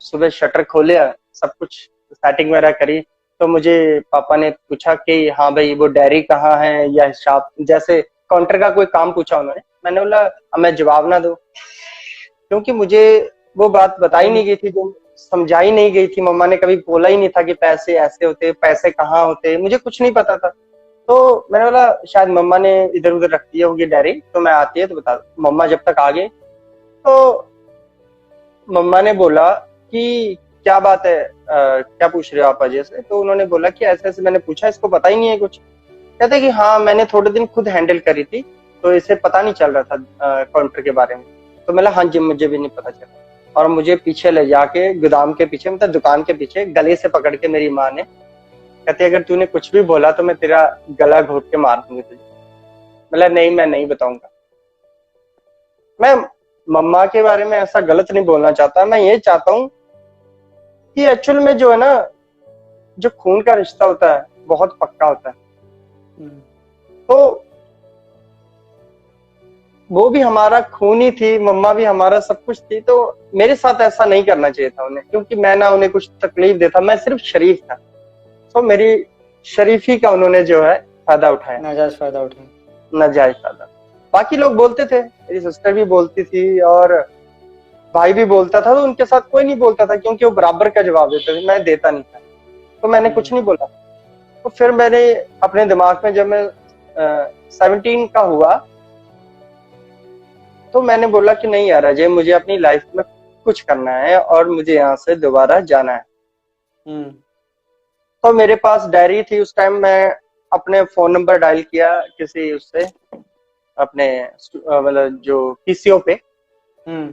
सुबह शटर खोले, सब कुछ सेटिंग वगैरह करी, तो मुझे पापा ने पूछा कि हाँ भाई वो डायरी कहाँ है या हिसाब, जैसे काउंटर का कोई काम पूछा उन्होंने। मैंने बोला अब मैं जवाब ना दूं, क्योंकि मुझे वो बात बताई नहीं नहीं। गई थी, जो समझाई नहीं गई थी। मम्मा ने कभी बोला ही नहीं था कि पैसे ऐसे होते, पैसे कहाँ होते, मुझे कुछ नहीं पता था। तो मैंने बोला शायद मम्मा ने इधर उधर रख दी होगी डायरी, तो मैं आती है तो बता दो। मम्मा जब तक आ गए, तो मम्मा ने बोला कि क्या बात है, क्या पूछ रहे हो आप अजय से। तो उन्होंने बोला कि ऐसे ऐसे मैंने पूछा, इसको पता ही नहीं है कुछ। कहते कि हाँ मैंने थोड़े दिन खुद हैंडल करी थी, तो इसे पता नहीं चल रहा था काउंटर के बारे में। तो मैं हाँ जी मुझे भी नहीं पता चला। और मुझे पीछे ले जाके गोदाम के पीछे, मतलब दुकान के पीछे, गले से पकड़ के मेरी माँ ने, कहती अगर तूने कुछ भी बोला तो मैं तेरा गला घोट के मार दूंगी तुझे। मतलब नहीं मैं नहीं बताऊंगा। मैं मम्मा के बारे में ऐसा गलत नहीं बोलना चाहता, मैं ये चाहता हूँ कि एक्चुअल में जो है ना, जो खून का रिश्ता होता है बहुत पक्का होता है। हम्म तो वो भी हमारा खून ही थी, मम्मा भी हमारा सब कुछ थी। तो मेरे साथ ऐसा नहीं करना चाहिए था उन्हें, क्योंकि मैं ना उन्हें कुछ तकलीफ देता, मैं सिर्फ शरीफ था। तो मेरी शरीफी का उन्होंने जो है फायदा उठाया, नाजायज फायदा उठाए। नाजायज फायदा। बाकी लोग बोलते थे, मेरी सिस्टर भी बोलती थी और भाई भी बोलता था, तो उनके साथ कोई नहीं बोलता था, क्योंकि वो बराबर का जवाब देते थे, मैं देता नहीं था। तो मैंने कुछ हम्म नहीं बोला। तो फिर मैंने अपने दिमाग में, जब मैं 17 का हुआ, तो मैंने बोला कि नहीं यार अजय, मुझे अपनी लाइफ में कुछ करना है और मुझे यहाँ से दोबारा जाना है। हम्म तो मेरे पास डायरी थी उस टाइम, मैं अपने फोन नंबर डायल किया किसी उससे, अपने मतलब जो पीसीओ पे। हम्म।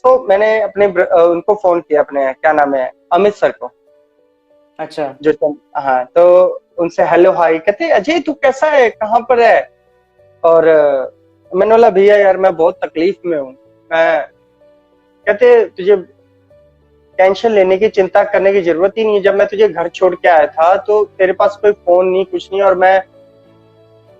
तो मैंने उनको फोन किया, अपने क्या नाम है, अमित सर को, अच्छा। हाँ। तो उनसे हेलो हाय, कहते अजय तू कैसा है, कहाँ पर है। और मैंने बोला भैया यार मैं बहुत तकलीफ में हूँ। मैं कहते तुझे टेंशन लेने की, चिंता करने की जरूरत ही नहीं है। जब मैं तुझे घर छोड़ के आया था तो तेरे पास कोई फोन नहीं, कुछ नहीं, और मैं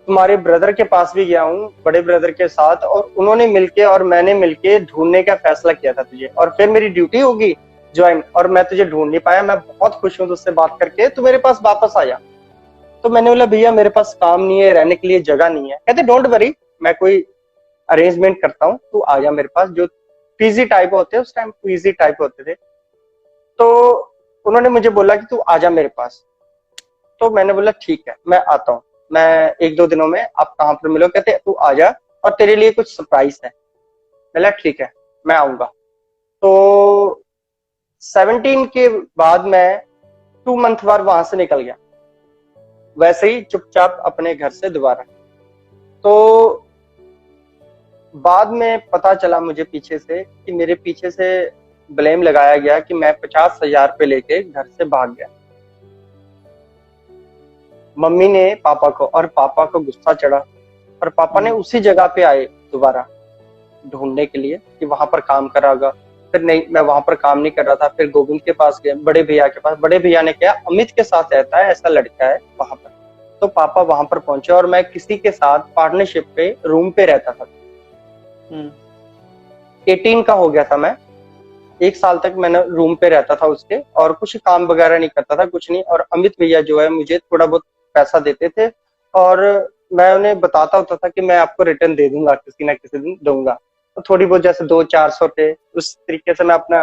तुम्हारे ब्रदर के पास भी गया हूँ, बड़े ब्रदर के साथ, और उन्होंने मिलके और मैंने मिलके ढूंढने का फैसला किया था तुझे, और फिर मेरी ड्यूटी होगी ज्वाइन, और मैं तुझे ढूंढ नहीं पाया। मैं बहुत खुश हूँ तुझसे बात करके, तू मेरे पास वापस आ जा। तो मैंने बोला भैया मेरे पास काम नहीं है, रहने के लिए जगह नहीं है। कहते डोंट वरी, मैं कोई अरेंजमेंट करता हूँ, तू आ जा मेरे पास। जो पीजी टाइप होते हैं, उस टाइम पीजी टाइप होते थे। तो उन्होंने मुझे बोला कि तू आ जा मेरे पास। तो मैंने बोला ठीक है मैं आता हूँ, मैं एक दो दिनों में, आप कहाँ पर मिलो। कहते तू आ जा और तेरे लिए कुछ सरप्राइज है। मैंने ठीक है मैं आऊंगा। तो 17 के बाद मैं 2 मंथ बाद वहां से निकल गया, वैसे ही चुपचाप अपने घर से दोबारा। तो बाद में पता चला मुझे पीछे से कि मेरे पीछे से ब्लेम लगाया गया कि मैं 50,000 रुपये लेके घर से भाग गया। मम्मी ने पापा को, और पापा को गुस्सा चढ़ा, और पापा ने उसी जगह पे आए दोबारा ढूंढने के लिए कि वहां पर काम करा होगा। फिर नहीं, मैं वहां पर काम नहीं कर रहा था। फिर गोविंद के पास गए, बड़े भैया के पास। बड़े भैया ने कहा अमित के साथ रहता है, ऐसा लड़का है वहां पर। तो पापा वहां पर पहुंचे, और मैं किसी के साथ पार्टनरशिप पे रूम पे रहता था। 18 का हो गया था मैं। 1 साल तक मैंने रूम पे रहता था उसके, और कुछ काम वगैरह नहीं करता था, कुछ नहीं। और अमित भैया जो है मुझे थोड़ा बहुत पैसा देते थे, और मैं उन्हें बताता होता था कि मैं आपको रिटर्न दे दूंगा, किसी ना किसी दिन दूंगा। तो थोड़ी बहुत जैसे 200-400 थे, उस तरीके से मैं अपना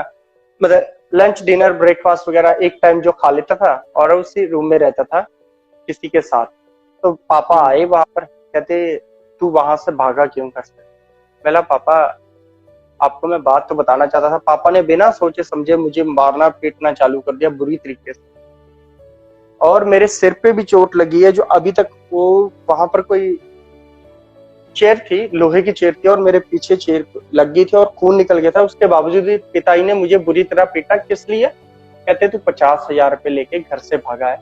मतलब लंच डिनर ब्रेकफास्ट वगैरह एक टाइम जो खा लेता था, और उसी रूम में रहता था किसी के साथ। तो पापा आए वहां पर, कहते तू वहां से भागा क्यों घर से। बोला पापा आपको मैं बात तो बताना चाहता था। पापा ने बिना सोचे समझे मुझे मारना पीटना चालू कर दिया बुरी तरीके से, और मेरे सिर पे भी चोट लगी है, जो अभी तक वो वहां पर कोई चेयर थी, लोहे की चेयर थी, और मेरे पीछे चेयर लग गई थी और खून निकल गया था। उसके बावजूद भी पिताजी ने मुझे बुरी तरह पीटा। किस लिए? कहते तू 50,000 रुपये लेके घर से भागा है।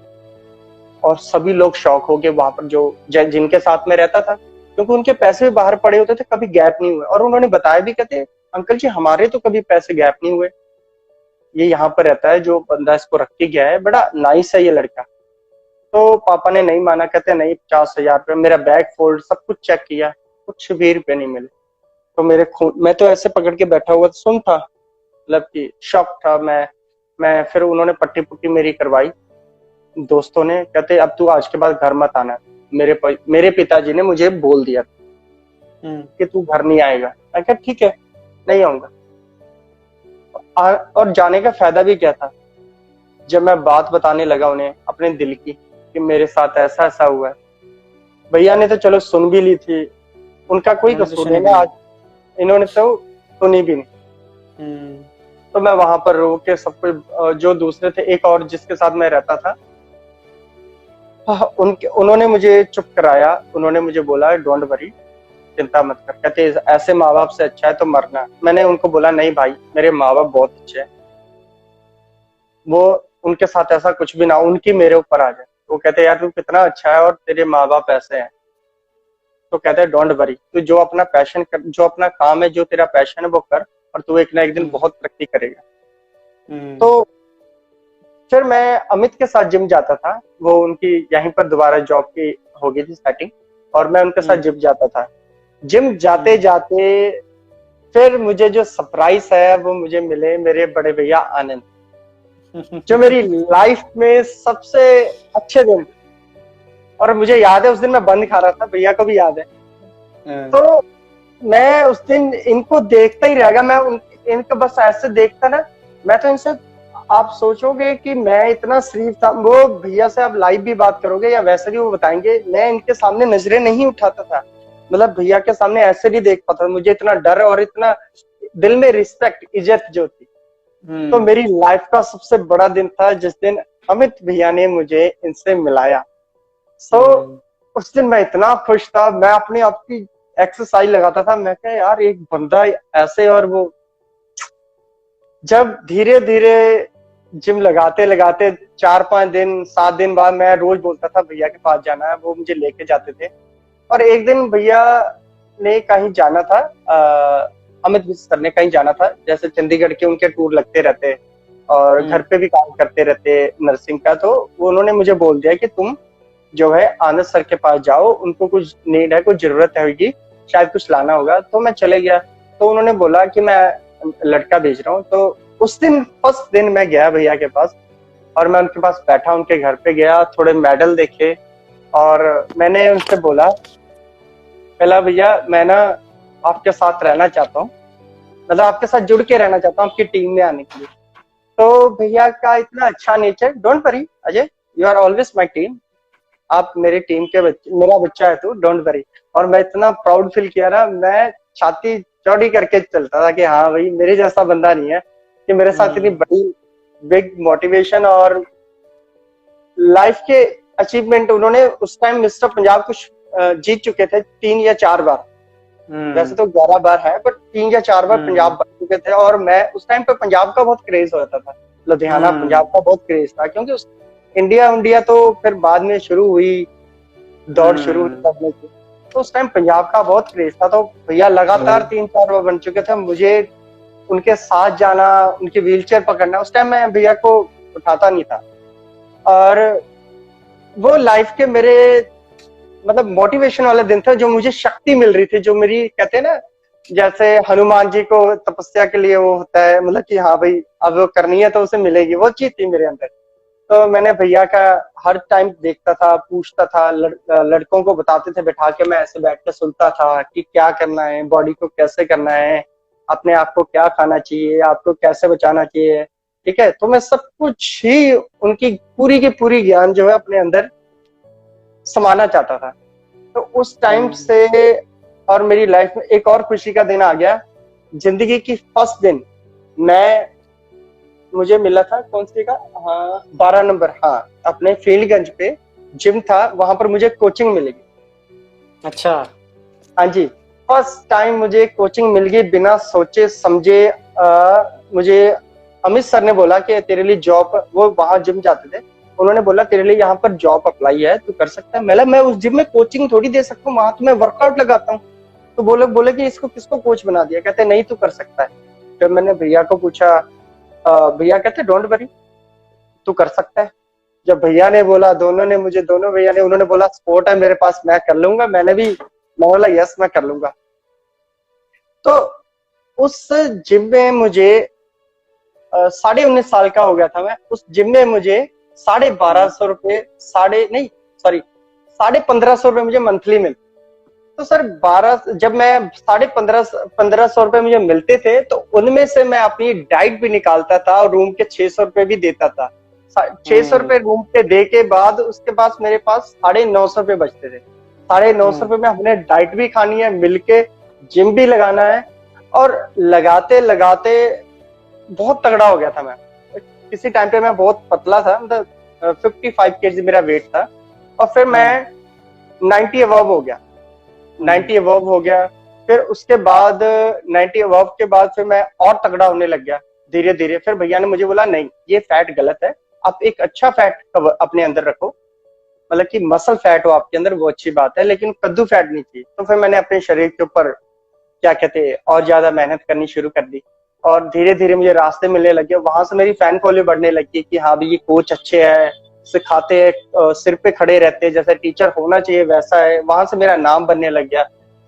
और सभी लोग शॉक हो गए वहां पर, जो जिनके साथ में रहता था, क्योंकि उनके पैसे भी बाहर पड़े होते थे, कभी गैप नहीं हुए। और उन्होंने बताया भी, कहते अंकल जी हमारे तो कभी पैसे गैप नहीं हुए, ये यहाँ पर रहता है जो बंदा इसको रख के गया है, बड़ा नाइस है ये लड़का। तो पापा ने नहीं माना, कहते नहीं 50,000 रुपये। मेरा बैग फोल्ड सब कुछ चेक किया, कुछ भी रुपये नहीं मिले। तो मेरे खून, मैं तो ऐसे पकड़ के बैठा हुआ सुन था, मतलब कि शॉक था मैं फिर उन्होंने पट्टी पुट्टी मेरी करवाई दोस्तों ने। कहते अब तू आज के बाद घर मत आना। मेरे पिताजी ने मुझे बोल दिया कि तू घर नहीं आएगा। मैं कहा ठीक है नहीं आऊंगा। और जाने का फायदा भी क्या था, जब मैं बात बताने लगा उन्हें अपने दिल की कि मेरे साथ ऐसा ऐसा हुआ है, भैया ने तो चलो सुन भी ली थी, उनका कोई कसूर नहीं ना, आज इन्होंने तो सुनी भी नहीं। तो मैं वहां पर रो के सब कुछ, जो दूसरे थे, एक और जिसके साथ मैं रहता था, उन्होंने मुझे चुप कराया। उन्होंने मुझे बोला डोंट वरी, चिंता मत कर। कहते ऐसे माँ बाप से अच्छा है तो मरना। मैंने उनको बोला नहीं भाई, मेरे माँ बाप बहुत अच्छे हैं, वो उनके साथ ऐसा कुछ भी ना, उनकी मेरे ऊपर आ जाए। वो कहते यार तू कितना अच्छा है और तेरे माँ बाप ऐसे हैं। तो कहते हैं डोंट वरी, तू जो अपना पैशन कर, जो अपना काम है, जो तेरा पैशन है वो कर, और तू एक ना एक दिन बहुत तरक्की करेगा। तो फिर मैं अमित के साथ जिम जाता था, वो उनकी यहीं पर दोबारा जॉब की हो गई थी सेटिंग, और मैं उनके साथ जिम जाता था। जिम जाते जाते फिर मुझे जो सरप्राइज है वो मुझे मिले मेरे बड़े भैया आनंद, जो मेरी लाइफ में सबसे अच्छे दिन। और मुझे याद है उस दिन मैं बंद खा रहा था, भैया को भी याद है। तो मैं उस दिन इनको देखता ही रह गया। मैं इनको बस ऐसे देखता ना, मैं तो इनसे, आप सोचोगे कि मैं इतना शरीफ था। वो भैया से आप लाइव भी बात करोगे या वैसे भी वो बताएंगे, मैं इनके सामने नजरें नहीं उठाता था, मतलब भैया के सामने ऐसे नहीं देख पाता। मुझे इतना डर और इतना दिल में रिस्पेक्ट, इज्जत जो थी। तो मेरी लाइफ का सबसे बड़ा दिन था जिस दिन अमित भैया ने मुझे इनसे मिलाया। उस दिन मैं इतना खुश था, मैं अपने आप की एक्सरसाइज लगाता था। मैं कहा यार एक बंदा ऐसे, और वो जब धीरे धीरे जिम लगाते लगाते 4-5 दिन 7 दिन बाद मैं रोज बोलता था भैया के पास जाना है, वो मुझे लेके जाते थे। और एक दिन भैया ने कहीं जाना था, अमित मिस करने कहीं जाना था, जैसे चंडीगढ़ के उनके टूर लगते रहते और घर पे भी काम करते रहते नर्सिंग का। तो वो उन्होंने मुझे बोल दिया कि तुम जो है आनंद सर के पास जाओ, उनको कुछ नीड है, कुछ जरूरत होगी, शायद कुछ लाना होगा। तो मैं चले गया। तो उन्होंने बोला कि मैं लड़का भेज रहा हूँ। तो उस दिन फर्स्ट दिन मैं गया भैया के पास, और मैं उनके पास बैठा, उनके घर पे गया, थोड़े मेडल देखे, और मैंने उनसे बोला पहला भैया मैं ना आपके साथ रहना चाहता हूँ, मतलब आपके साथ जुड़ के रहना चाहता हूँ, आपकी टीम में आने के लिए। तो भैया का इतना अच्छा nature, don't worry Ajay, you are always my team, आप मेरी टीम के बच्चे, मेरा बच्चा है तू, डोंट वरी। और मैं इतना प्राउड फील किया ना, मैं छाती चौड़ी करके चलता था कि हाँ भाई मेरे जैसा बंदा नहीं है कि मेरे साथ इतनी बड़ी बिग मोटिवेशन और लाइफ के अचीवमेंट। उन्होंने उस टाइम मिस्टर पंजाब कुछ जीत चुके थे 3 या 4 बार, वैसे तो 11 बार है, बट 3 या 4 बार पंजाब बन चुके थे। और मैं उस टाइम पे पंजाब का बहुत क्रेज होता था, लुधियाना पंजाब का बहुत क्रेज था, क्योंकि उस इंडिया तो फिर बाद में शुरू हुई, दौड़ शुरू हुई करने की। तो उस टाइम पंजाब का बहुत क्रेज था। तो भैया लगातार 3-4 बार बन चुके थे, मुझे उनके साथ जाना, उनकी व्हीलचेयर पकड़ना, उस टाइम मैं भैया को उठाता नहीं था। और वो लाइफ के मेरे मतलब मोटिवेशन वाले दिन थे, जो मुझे शक्ति मिल रही थी, जो मेरी कहते हैं ना जैसे हनुमान जी को तपस्या के लिए वो होता है, मतलब कि हाँ भाई अब वो करनी है तो उसे मिलेगी, वो चीज थी मेरे अंदर। तो मैंने भैया का हर टाइम देखता था, पूछता था, लड़कों को बताते थे बैठा के, मैं ऐसे बैठ के सुनता था कि क्या करना है, बॉडी को कैसे करना है, अपने आप को क्या खाना चाहिए, आपको कैसे बचाना चाहिए, ठीक है। तो मैं सब कुछ ही उनकी पूरी की पूरी ज्ञान जो है अपने अंदर समाना चाहता था। तो उस टाइम से और मेरी लाइफ में एक और खुशी का दिन आ गया, जिंदगी की फर्स्ट दिन मैं, मुझे मिला था कौन सी का, हाँ 12 नंबर, हाँ अपने फील्डगंज पे जिम था, वहां पर मुझे कोचिंग मिलेगी। अच्छा। हाँ जी, फर्स्ट टाइम मुझे कोचिंग मिल गई बिना सोचे समझे। मुझे अमित सर ने बोला कि तेरे लिए जॉब, वो वहां जिम जाते थे, उन्होंने बोला तेरे लिए यहाँ पर जॉब अप्लाई है, तू कर सकता है। मैं उस जिम में कोचिंग थोड़ी दे सकता हूँ, वहां तो मैं वर्कआउट लगाता हूँ। तो बोले कि इसको किसको कोच बना दिया, कहते नहीं तू कर सकता है। फिर मैंने भैया को पूछा, भैया कहते डोंट वरी तू कर सकता है। जब भैया ने बोला, दोनों भैया ने, उन्होंने बोला स्पोर्ट है मेरे पास, मैं कर लूंगा, मैं बोला यस मैं कर लूंगा। तो उस जिम में मुझे 19.5 साल का हो गया था मैं, उस जिम में मुझे 1250 रुपए, 1550 रुपए मुझे मंथली मिलते। तो सर 12, जब मैं 1550 रुपए मुझे मिलते थे, तो उनमें से मैं अपनी डाइट भी निकालता था और रूम के 600 रुपए भी देता था। 600 रुपए रूम के दे के बाद उसके पास मेरे पास 950 रुपए बचते थे। 950 रुपए में हमने डाइट भी खानी है, मिलके जिम भी लगाना है, और लगाते लगाते बहुत तगड़ा हो गया था मैं। किसी टाइम पे मैं बहुत पतला था, मतलब 55 केजी मेरा वेट था, और फिर मैं 90 अबव हो गया, 90 अबव हो गया। फिर उसके बाद 90 अबव के बाद फिर मैं और तगड़ा होने लग गया धीरे धीरे। फिर भैया ने मुझे बोला नहीं ये फैट गलत है, आप एक अच्छा फैट अपने अंदर रखो, मतलब कि मसल फैट हो आपके अंदर, वो अच्छी बात है, लेकिन कद्दू फैट नहीं चाहिए। तो फिर मैंने अपने शरीर के ऊपर क्या कहते हैं और ज्यादा मेहनत करनी शुरू कर दी, और धीरे धीरे मुझे रास्ते मिलने लगे। वहां से मेरी फैन फॉलोइंग बढ़ने लगी कि हाँ भाई ये कोच अच्छे हैं, सिखाते हैं, सिर पे खड़े रहते हैं, जैसे टीचर होना चाहिए वैसा है। वहां से मेरा नाम बनने लग गया।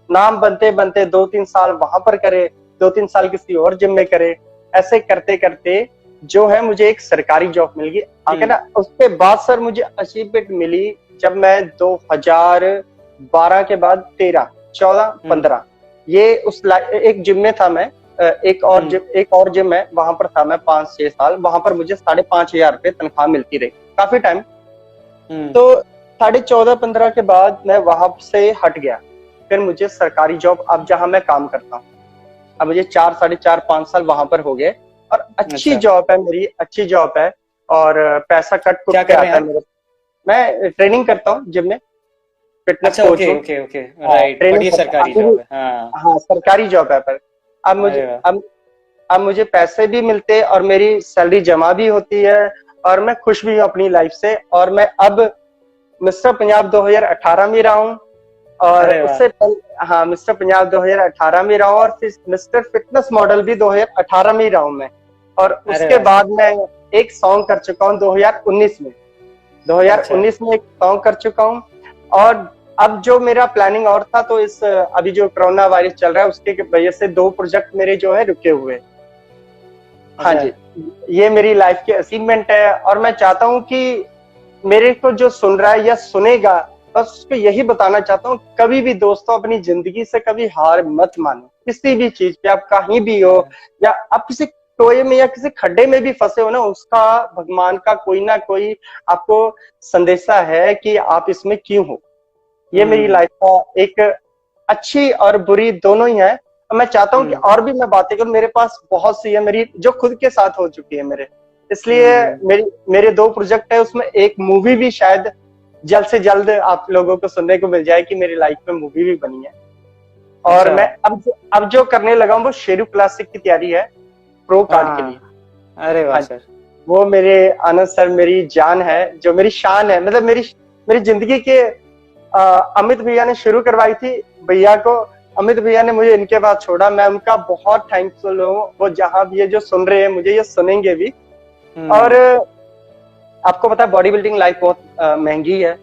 नाम बनते बनते 2-3 साल वहां पर करे, 2-3 साल किसी और जिम में करे, ऐसे करते करते जो है मुझे एक सरकारी जॉब मिल गई आगे ना। उसके बाद सर मुझे अचीवमेंट मिली जब मैं 2012 के बाद 13, 14, 15 ये उस एक जिम में था मैं। एक और जिम है, वहां पर था मैं 5-6 साल। वहां पर मुझे 5,500 रुपए तनख्वाह मिलती रही काफी टाइम। तो 14.5-15 के बाद मैं वहां से हट गया। फिर मुझे सरकारी जॉब, अब जहां मैं काम करता हूँ, अब मुझे 4-4.5-5 साल वहां पर हो गए, और अच्छी जॉब है मेरी, अच्छी जॉब है, और पैसा कट कुट के आता है मेरे। मैं ट्रेनिंग करता हूँ जिम में, फिटनेस अच्छा, कोच ओके हूँ। ओके ओके, हाँ, राइट, बट ट्रेनिंग ये करता सरकारी अभी भी। जॉब है, हाँ। हाँ, सरकारी जॉब है, पर अब मुझे अरे वाह। अब मुझे पैसे भी मिलते हैं और मेरी सैलरी जमा भी होती है, और मैं खुश भी हूँ अपनी लाइफ से। और मैं अब मिस्टर पंजाब 2018 में रहा हूँ, और अरे वाह। उससे पहले, हाँ, मिस्टर पंजाब 2018 में रहा हूँ, और फिर मिस्टर फिटनेस मॉडल भी 2018 में ही रहा हूँ मैं। और अरे उसके वाह। बाद मैं एक सॉन्ग कर चुका हूँ 2019 में। अच्छा। 2019 में एक सॉन्ग कर चुका हूँ। और अब जो मेरा प्लानिंग और था, तो इस अभी जो कोरोना वायरस चल रहा है उसके वजह से 2 प्रोजेक्ट मेरे जो है रुके हुए हैं। हाँ अच्छा। जी, ये मेरी लाइफ की अचीवमेंट है, और मैं चाहता हूँ कि मेरे को जो सुन रहा है या सुनेगा, बस उसको यही बताना चाहता हूँ, कभी भी दोस्तों अपनी जिंदगी से कभी हार मत मानो, किसी भी चीज पे आप कहीं भी हो, या आप किसी टोए में या किसी खड्डे में भी फंसे हो ना, उसका भगवान का कोई ना कोई आपको संदेशा है कि आप इसमें क्यों हो। ये मेरी हम्म। लाइफ का एक अच्छी और बुरी दोनों ही है। और मैं चाहता हूँ कि हम्म। और भी मैं बातें करूं, मेरे पास बहुत सी है मेरी जो खुद के साथ हो चुकी है मेरे। इसलिए हम्म। मेरे 2 प्रोजेक्ट है, उसमें एक मूवी भी शायद जल्द से जल्द आप लोगों को सुनने को मिल जाए कि मेरी लाइफ में मूवी भी बनी है। और अच्छा। मैं अब जो करने लगा हूँ वो शेरू क्लासिक की तैयारी है, प्रो कार्ड के लिए। हाँ। अरे वाह हाँ, सर। वो मेरे आनंद सर मेरी जान है, जो मेरी शान है, मतलब मेरी मेरी जिंदगी के अमित भैया ने शुरू करवाई थी भैया को। अमित भैया ने मुझे इनके बाद छोड़ा, मैं उनका बहुत थैंकफुल हूँ। वो जहां भी ये जो सुन रहे हैं मुझे, ये सुनेंगे भी। और हम्म। आपको पता है बॉडी बिल्डिंग लाइफ बहुत महंगी है,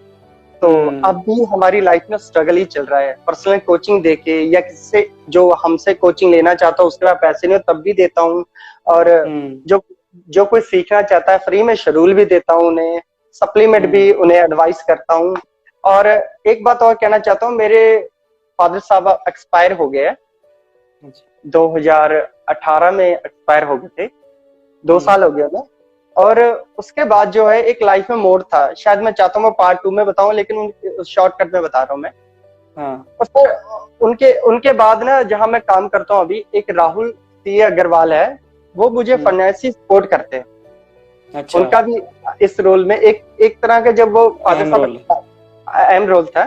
तो हम्म। अब भी हमारी लाइफ में स्ट्रगल ही चल रहा है। पर्सनल कोचिंग देके या किसी से जो हमसे कोचिंग लेना चाहता हूँ उसके बाद पैसे नहीं हो तब भी देता हूँ। और हम्म। जो जो कोई सीखना चाहता है फ्री में शेड्यूल भी देता हूँ उन्हें, सप्लीमेंट भी हम्म। उन्हें एडवाइस करता हूँ। और एक बात और कहना चाहता हूँ, मेरे फादर साहब एक्सपायर हो गए हैं, अच्छा। 2018 में एक्सपायर हो गए थे, 2 हम्म। साल हो गया ना। और उसके बाद जो है एक लाइफ में मोड़ था, शायद मैं चाहता हूँ मैं पार्ट 2 में बताऊं, लेकिन शॉर्टकट में बता रहा हूँ मैं। हाँ। और फिर उनके उनके बाद ना, जहां मैं काम करता हूँ अभी, एक राहुल सी अग्रवाल है, वो मुझे हम्म। फाइनेंशियल सपोर्ट करते हैं। अच्छा। उनका भी इस रोल में एक एक तरह का, जब वो फादर अहम रोल। साहब, अहम रोल था।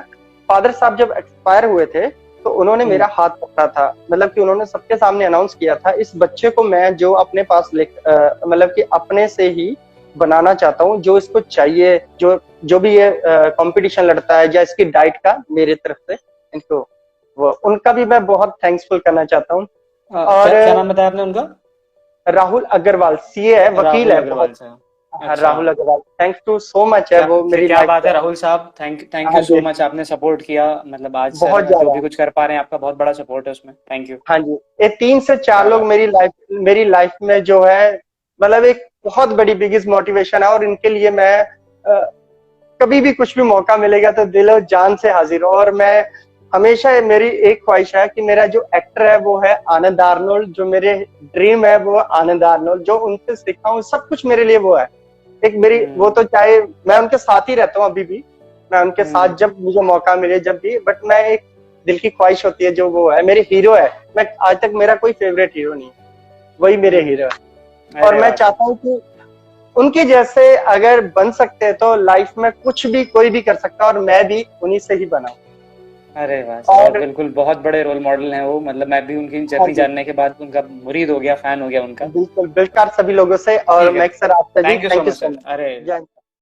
फादर साहब जब एक्सपायर हुए थे, तो उन्होंने हम्म। मेरा हाथ पकड़ा था, मतलब कि उन्होंने सबके सामने अनाउंस किया था, इस बच्चे को मैं जो अपने पास मतलब कि अपने से ही बनाना चाहता हूँ, जो इसको चाहिए, जो जो भी ये कंपटीशन लड़ता है या इसकी डाइट का मेरे तरफ से इनको, वो उनका भी मैं बहुत थैंक्सफुल करना चाहता हूँ। और क्या क्या नाम बताया आपने उनका? राहुल अग्रवाल सीए है, वकील राहुल है अग्रवाल बहुत। साहब। हाँ, अच्छा। Rahul Agarwal, thanks to so much है क्या वो मेरी क्या लाइफ बात है का। राहुल साहब, थैंक थैंक हाँ यू सो जी, मच, आपने सपोर्ट किया, मतलब आज सर बहुत जो ज्यादा। भी कुछ कर पा रहे हैं आपका बहुत बड़ा सपोर्ट है उसमें, थैंक यू। हाँ जी, ये 3 से 4 क्या लोग बात। मेरी लाइफ में जो है, मतलब एक बहुत बड़ी बिगेस्ट मोटिवेशन है। और इनके लिए मैं कभी भी कुछ भी मौका मिलेगा तो दिल और जान से हाजिर हूँ। और मैं हमेशा, मेरी एक ख्वाहिश है कि मेरा जो एक्टर है वो है आनंद आर्नोल्ड, जो मेरे ड्रीम है वो आनंद आर्नोल्ड, जो उनसे सीखा हूँ सब कुछ मेरे लिए वो है। एक मेरी वो, हम्म। तो चाहे मैं उनके साथ ही रहता हूँ अभी भी, मैं उनके साथ हम्म। जब मुझे मौका मिले जब भी, बट मैं एक दिल की ख्वाहिश होती है, जो वो है मेरे हीरो है। मैं आज तक, मेरा कोई फेवरेट हीरो नहीं है, वही मेरे हीरो हम्म। है। और अरे मैं वाह सर। चाहता हूँ कि उनके जैसे अगर बन सकते हैं तो लाइफ में कुछ भी कोई भी कर सकता है, और मैं भी उन्हीं से ही बना हूँ। अरे वाह सर, आप और बिल्कुल बहुत बड़े रोल मॉडल हैं वो, मतलब मैं भी उनकी हाँ जर्नी जी, जानने के बाद उनका मुरीद हो गया, फैन हो गया उनका। बिल्कुल बिल्कुल सभी लोगों से। और ठीक है। मैं सर आपसे भी thank you so thank you much so sir. Much. अरे। जय